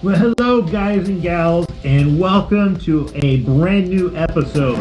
Well, hello guys and gals, and welcome to a brand new episode.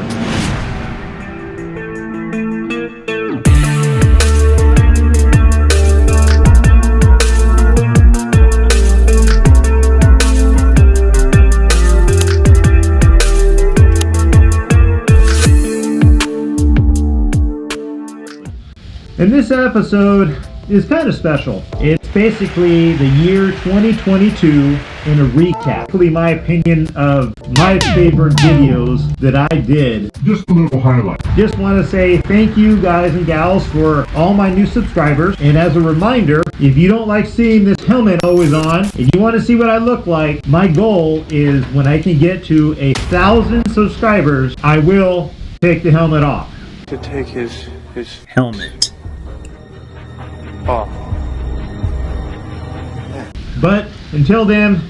And this episode is kind of special. It's basically the year 2022 in a recap. Basically my opinion of my favorite videos that I did. Just a little highlight. Just want to say thank you guys and gals for all my new subscribers. And as a reminder, if you don't like seeing this helmet always on, and you want to see what I look like, my goal is when I can get to 1,000 subscribers, I will take the helmet off. To take his helmet off. But until then,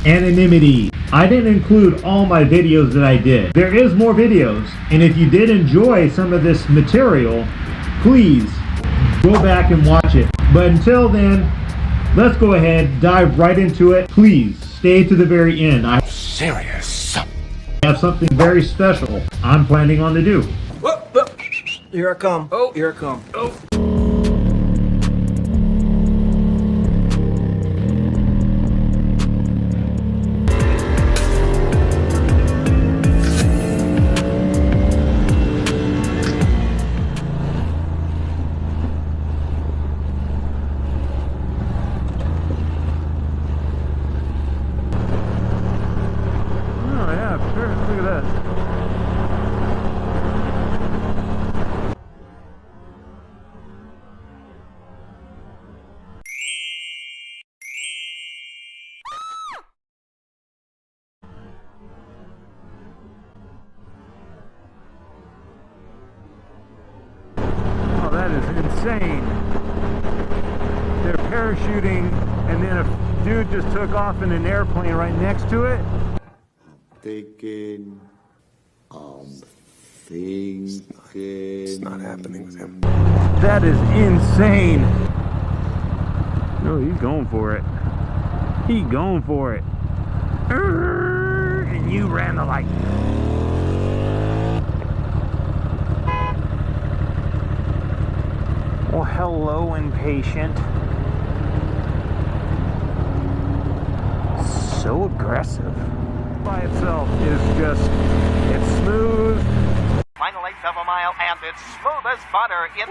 anonymity. I didn't include all my videos that I did. There is more videos, and if you did enjoy some of this material, please go back and watch it. But until then, let's go ahead, dive right into it. Please stay to the very end. I'm Serious. I have something very special I'm planning on to do. Whoa, whoa. Here I come. Oh, here I come. Oh. That is insane. They're parachuting and then a dude just took off in an airplane right next to it. Thinking, thinking. It's not happening with him. That is insane. No, he's going for it. He going for it. And you ran the light. Well, hello, impatient. So aggressive. By itself is just, it's smooth. Final eighth of a mile, and it's smooth as butter in.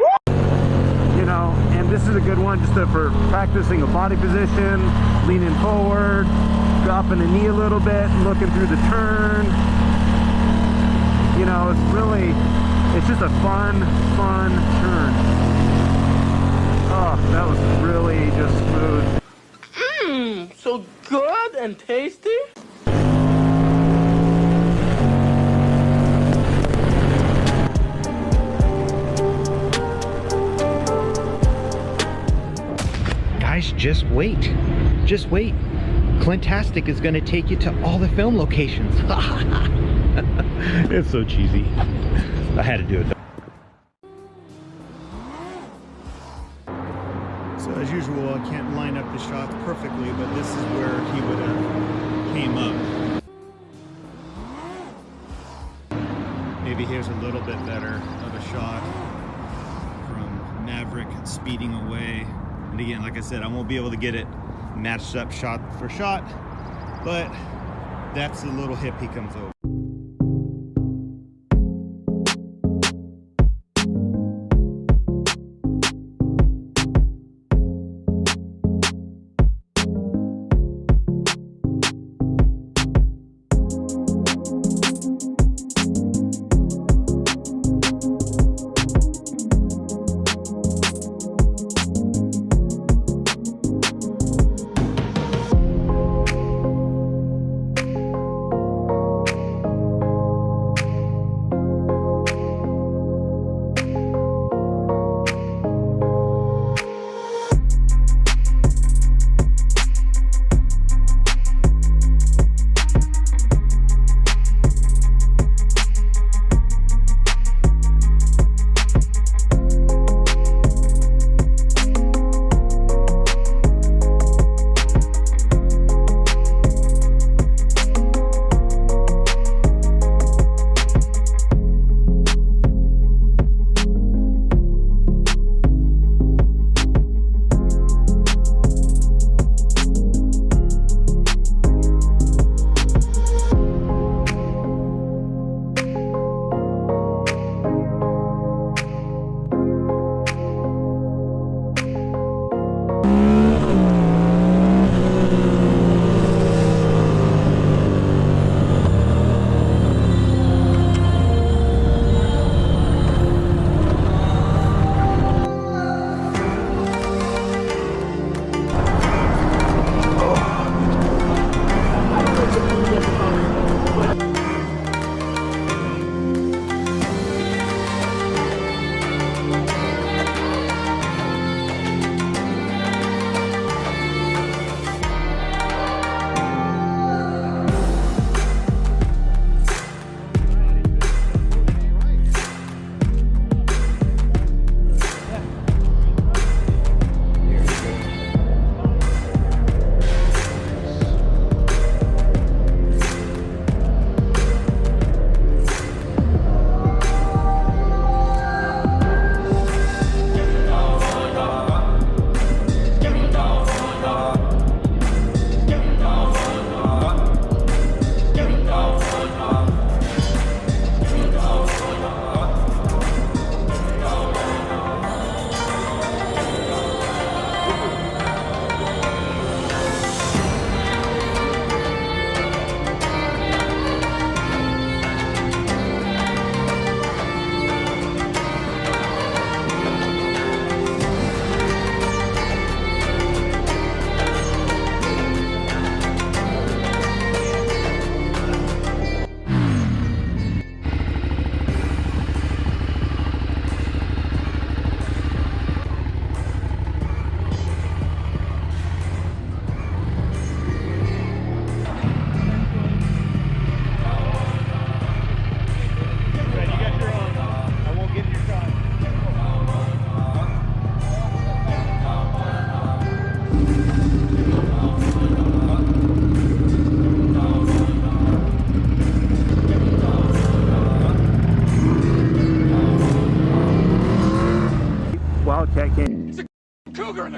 You know, and this is a good one just for practicing a body position, leaning forward, dropping the knee a little bit, looking through the turn. You know, it's really, it's just a fun turn. Oh, that was really just smooth. Mmm, so good and tasty. Guys, just wait. Just wait. Clintastic is going to take you to all the film locations. It's so cheesy. I had to do it though. So as usual, I can't line up the shots perfectly, but this is where he would have came up. Maybe here's a little bit better of a shot from Maverick speeding away. And again, like I said, I won't be able to get it matched up shot for shot, but that's the little hip he comes over.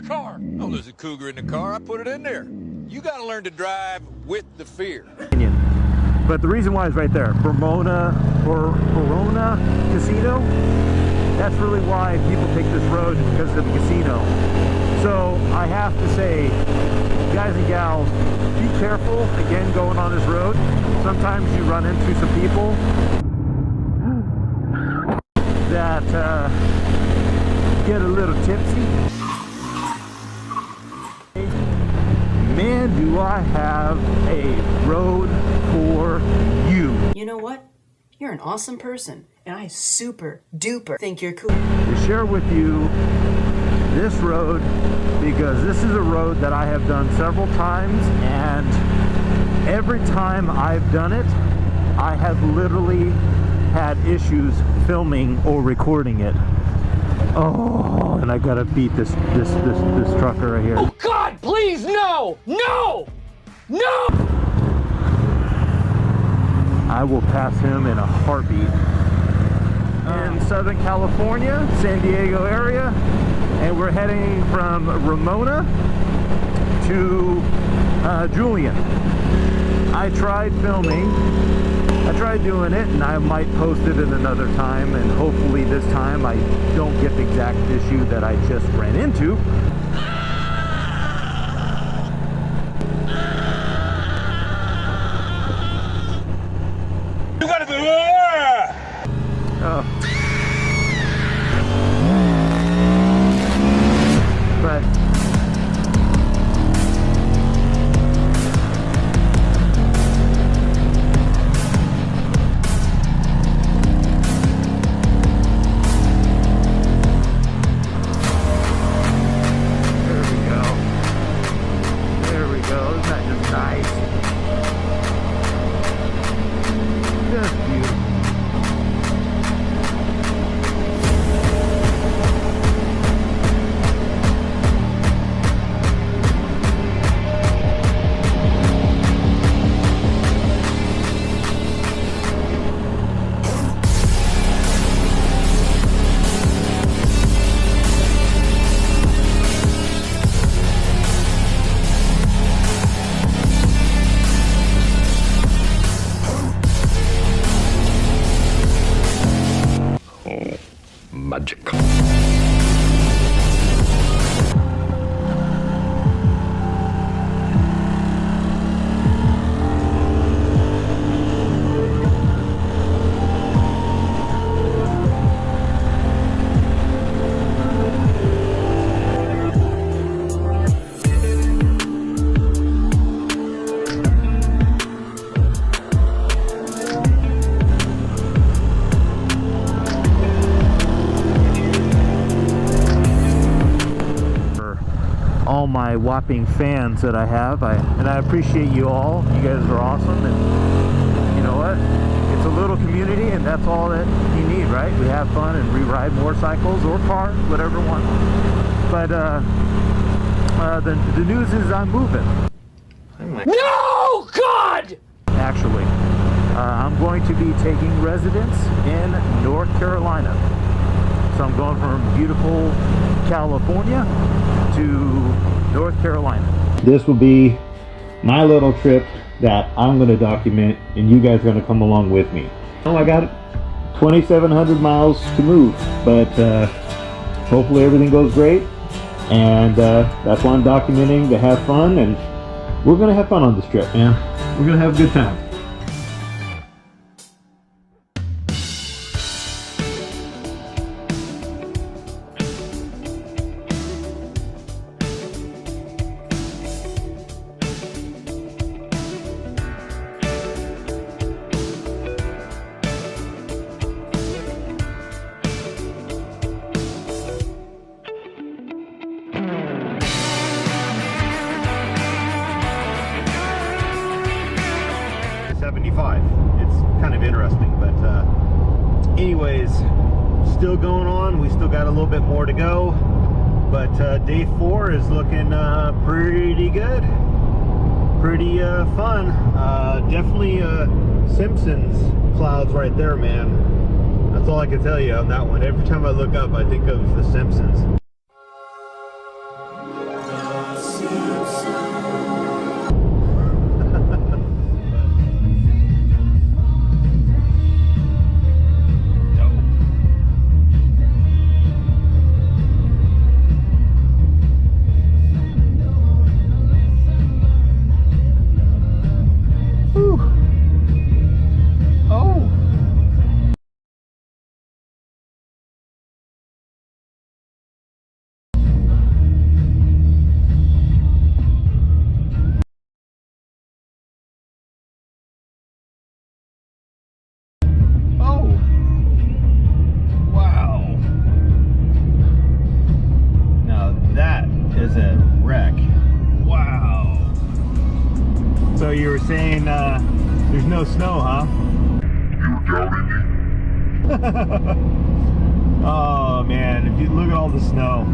car. Oh, there's a cougar in the car. I put it in there. You got to learn to drive with the fear. But the reason why is right there. Verona Casino. That's really why people take this road, because of the casino. So I have to say, guys and gals, be careful, again, going on this road. Sometimes you run into some people that get a little tipsy. Man, do I have a road for you. You know what? You're an awesome person, and I super duper think you're cool. To share with you this road, because this is a road that I have done several times, and every time I've done it, I have literally had issues filming or recording it. Oh, and I gotta beat this trucker right here. Oh God, please, no! No! No! I will pass him in a heartbeat. In Southern California, San Diego area, and we're heading from Ramona to Julian. I tried filming, I tried doing it, and I might post it in another time, and hopefully this time I don't get the exact issue that I just ran into. You got to do Oh. But there we go. Isn't that just nice? Just beautiful. Magic. All my whopping fans that I have, and I appreciate you all. You guys are awesome, and you know what? It's a little community, and that's all that you need, right? We have fun and we ride motorcycles or cars, whatever one. But the news is I'm moving. No, God! Actually, I'm going to be taking residence in North Carolina. So I'm going from beautiful California to North Carolina. This will be my little trip that I'm going to document, and you guys are going to come along with me. Oh, I got 2,700 miles to move, but hopefully everything goes great, and that's why I'm documenting, to have fun, and we're going to have fun on this trip, man. We're going to have a good time. It's kind of interesting, but anyways, still going on. We still got a little bit more to go, but day 4 is looking pretty good, pretty fun. Definitely Simpsons clouds right there, man. That's all I can tell you on that one. Every time I look up, I think of the Simpsons. So you were saying there's no snow, huh? Oh man, if you look at all the snow,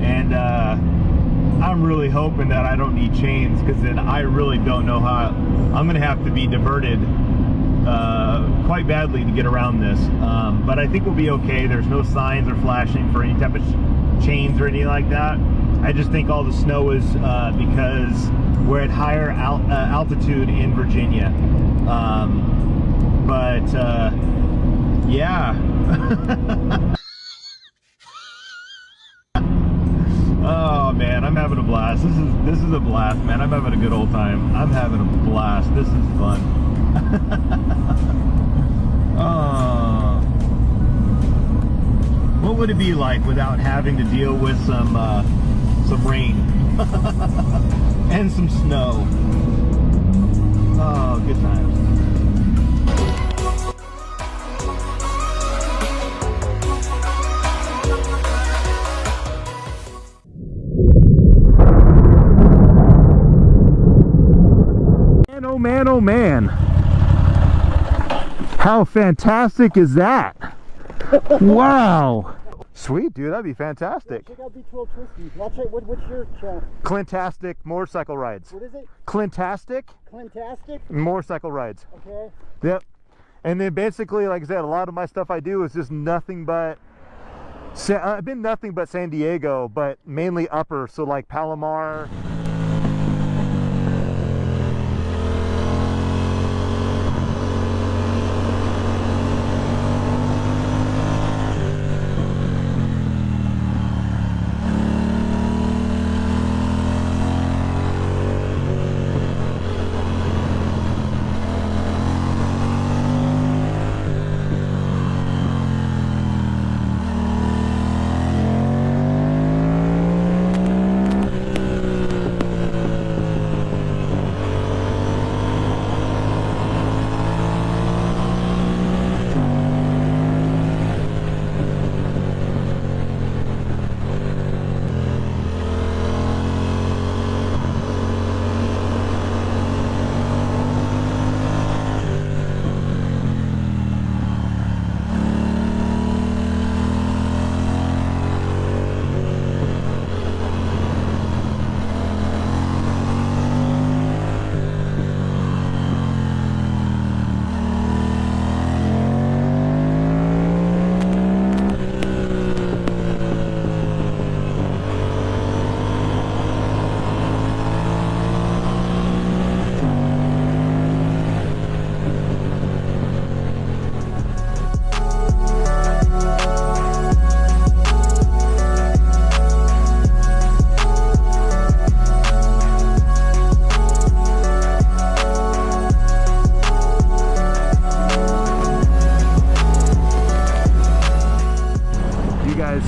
and I'm really hoping that I don't need chains, because then I really don't know how I'm gonna have to be diverted quite badly to get around this. But I think we'll be okay. There's no signs or flashing for any type of chains or anything like that. I just think all the snow is because we're at higher altitude in Virginia. Yeah. Oh man, I'm having a blast. This is a blast, man. I'm having a good old time. I'm having a blast. This is fun. What would it be like without having to deal with some rain and some snow? Oh, good times. Man, oh man, oh man. How fantastic is that? Wow. Sweet, dude, that'd be fantastic. Check out Beach World Twisty. I'll check, what's your channel? Clintastic motorcycle rides. What is it? Clintastic Clintastic? motorcycle rides. Okay. Yep. And then basically, like I said, a lot of my stuff I do is just nothing but I've been nothing but San Diego, but mainly upper, so like Palomar.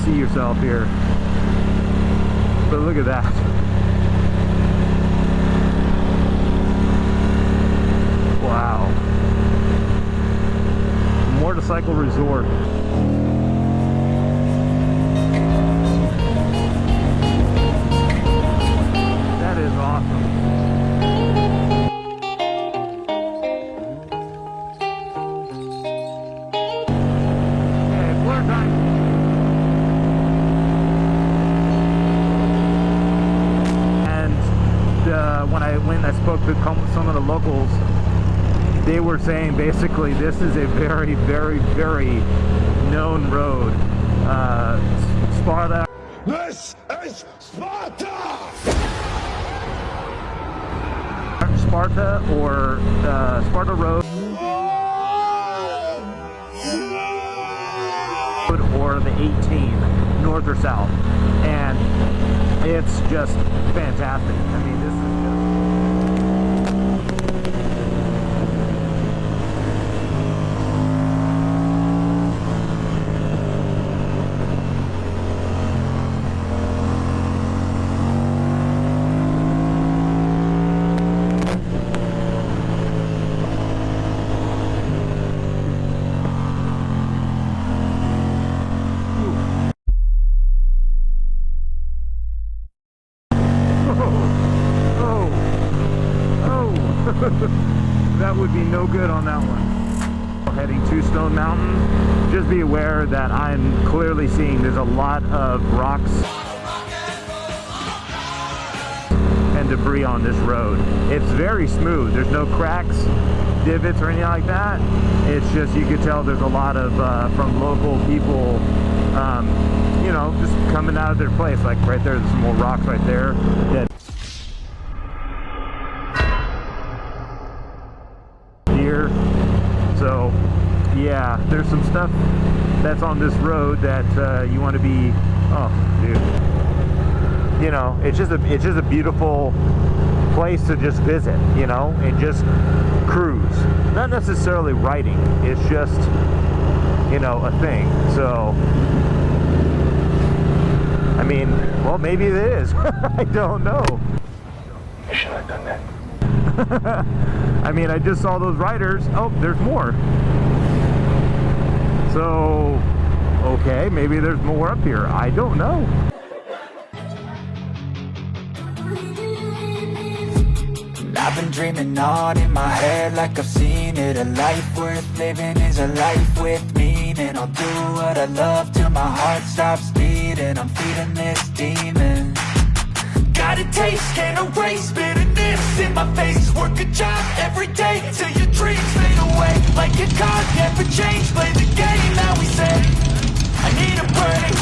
See yourself here, but look at that. Wow. Motorcycle resort. That is awesome. Okay, blur time. When I spoke to some of the locals, they were saying basically this is a very, very, very known road. Sparta. This is Sparta! Sparta or Sparta Road or the 18, north or south, and it's just fantastic. I mean, this is just That would be no good on that one. Heading to Stone Mountain, just be aware that I'm clearly seeing there's a lot of rocks and debris on this road. It's very smooth. There's no cracks, divots, or anything like that. It's just, you could tell there's a lot of from local people, you know, just coming out of their place. Like right there, there's some more rocks right there. Here, so yeah, there's some stuff that's on this road that you want to be. Oh, dude, you know, it's just a beautiful place to just visit, you know, and just cruise. Not necessarily riding, it's just, you know, a thing. So I mean, well, maybe it is. I don't know. I should have done that. I mean, I just saw those riders. Oh, there's more. So okay, maybe there's more up here. I don't know. I've been dreaming on in my head like I've seen it. A life worth living is a life with meaning. I'll do what I love till my heart stops beating. I'm feeding this demon. Got a taste, can't erase bitterness in my face. Work a job every day till your dreams fade away. Like a card, never change. Play the game, now we say I need a break.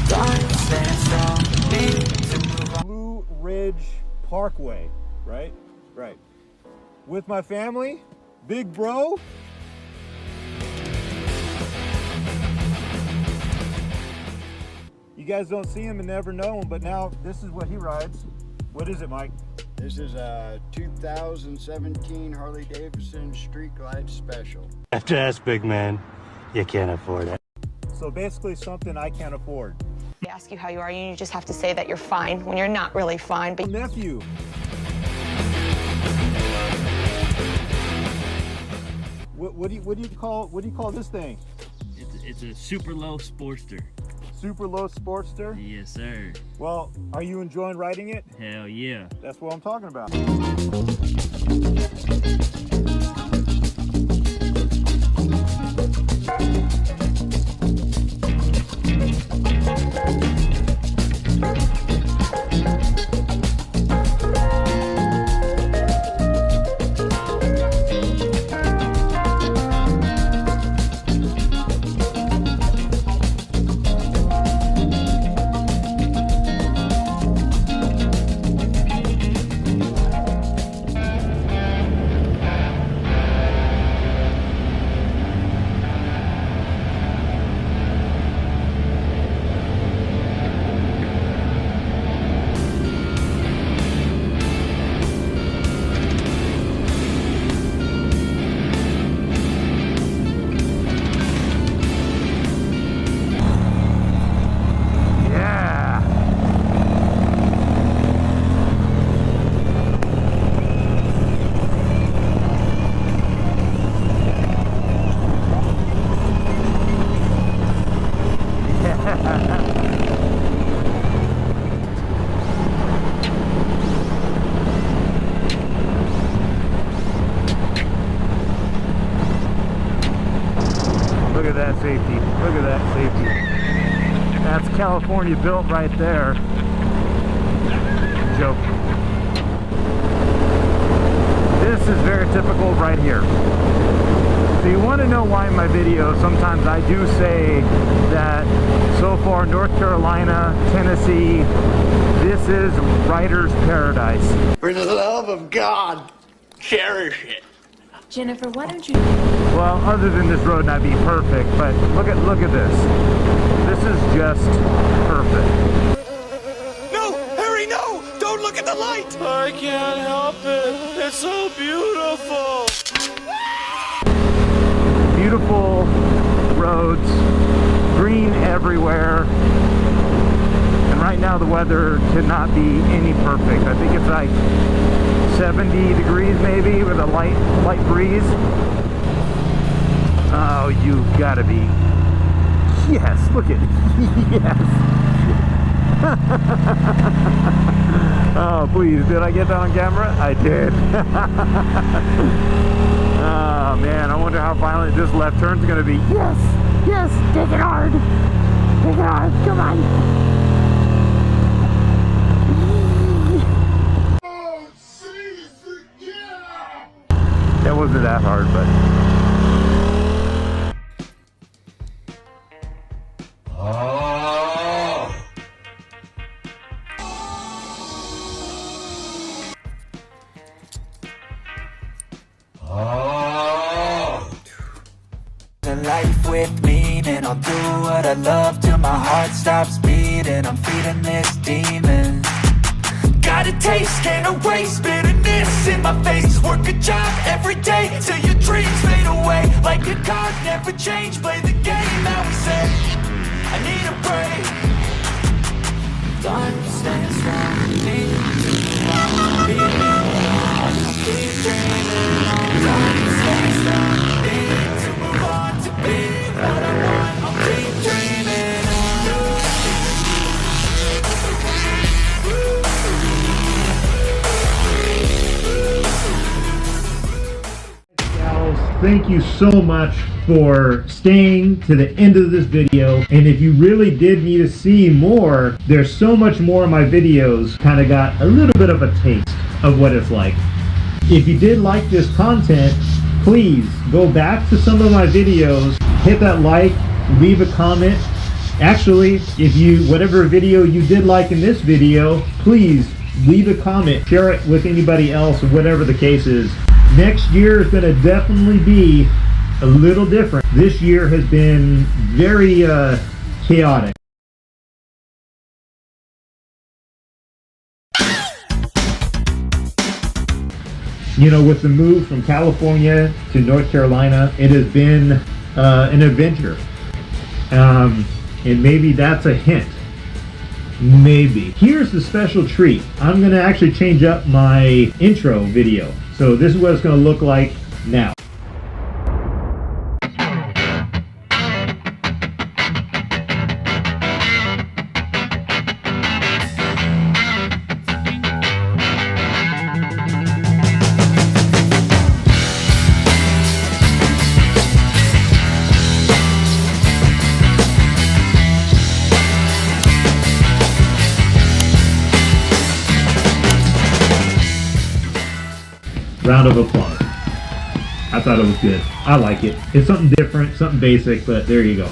Time stands strong, need to move on. Blue Ridge Parkway, right? Right. With my family, big bro. You guys don't see him and never know him, but now this is what he rides. What is it, Mike? This is a 2017 Harley Davidson Street Glide Special. After that's big man, you can't afford it. So basically something I can't afford. They ask you how you are, and you just have to say that you're fine when you're not really fine. But nephew. What do you call this thing? It's a super low Sportster. Super low Sportster? Yes, sir. Well, are you enjoying riding it? Hell yeah. That's what I'm talking about. Look at that safety. Look at that safety. That's California built right there. Joke. This is very typical right here. So you want to know why in my videos sometimes I do say that so far North Carolina, Tennessee, this is rider's paradise. For the love of God, cherish it. Jennifer, why don't you? Well, other than this road not being perfect, but look at this. This is just perfect. No, Harry, no! Don't look at the light! I can't help it. It's so beautiful. Beautiful roads, green everywhere. And right now the weather could not be any perfect. I think it's like 70 degrees maybe with a light breeze. Oh, you gotta be. Yes, look at it. Yes. Oh, please, did I get that on camera? I did. Oh, man, I wonder how violent this left turn's gonna be. Yes, yes, take it hard. Take it hard, come on. That wasn't that hard, but... A life with meaning, I'll do what I love till my heart stops beating. I'm feeding this demon. Got a taste, can't erase bitterness in my face. Work a job every day till your dreams fade away. Like a card, never change, play the game how we say. I need a break. Time stands strong, need to move on. Keep dreaming on. Time stands strong, need to move on. To be what I want, I'll keep dreaming on. Thank you so much for staying to the end of this video. And if you really did need to see more, there's so much more of my videos. Kind of got a little bit of a taste of what it's like. If you did like this content, please go back to some of my videos, hit that like, leave a comment. Actually, if you, whatever video you did like in this video, please leave a comment, share it with anybody else, or whatever the case is. Next year is going to definitely be a little different. This year has been very chaotic. You know, with the move from California to North Carolina, it has been an adventure. And maybe that's a hint. Maybe. Here's the special treat. I'm going to actually change up my intro video. So this is what it's going to look like now. Round of applause. I thought it was good. I like it. It's something different, something basic, but there you go.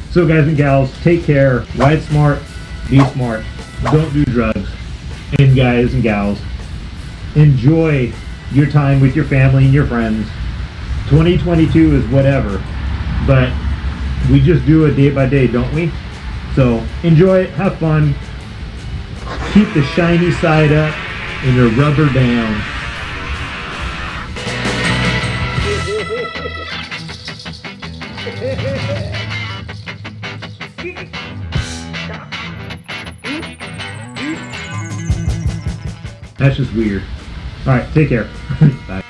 So guys and gals, take care. Ride smart, be smart, don't do drugs. And guys and gals, enjoy your time with your family and your friends. 2022 is whatever, but we just do it day by day, don't we? So enjoy it, have fun, keep the shiny side up and the rubber down. That's just weird. All right, take care. Bye.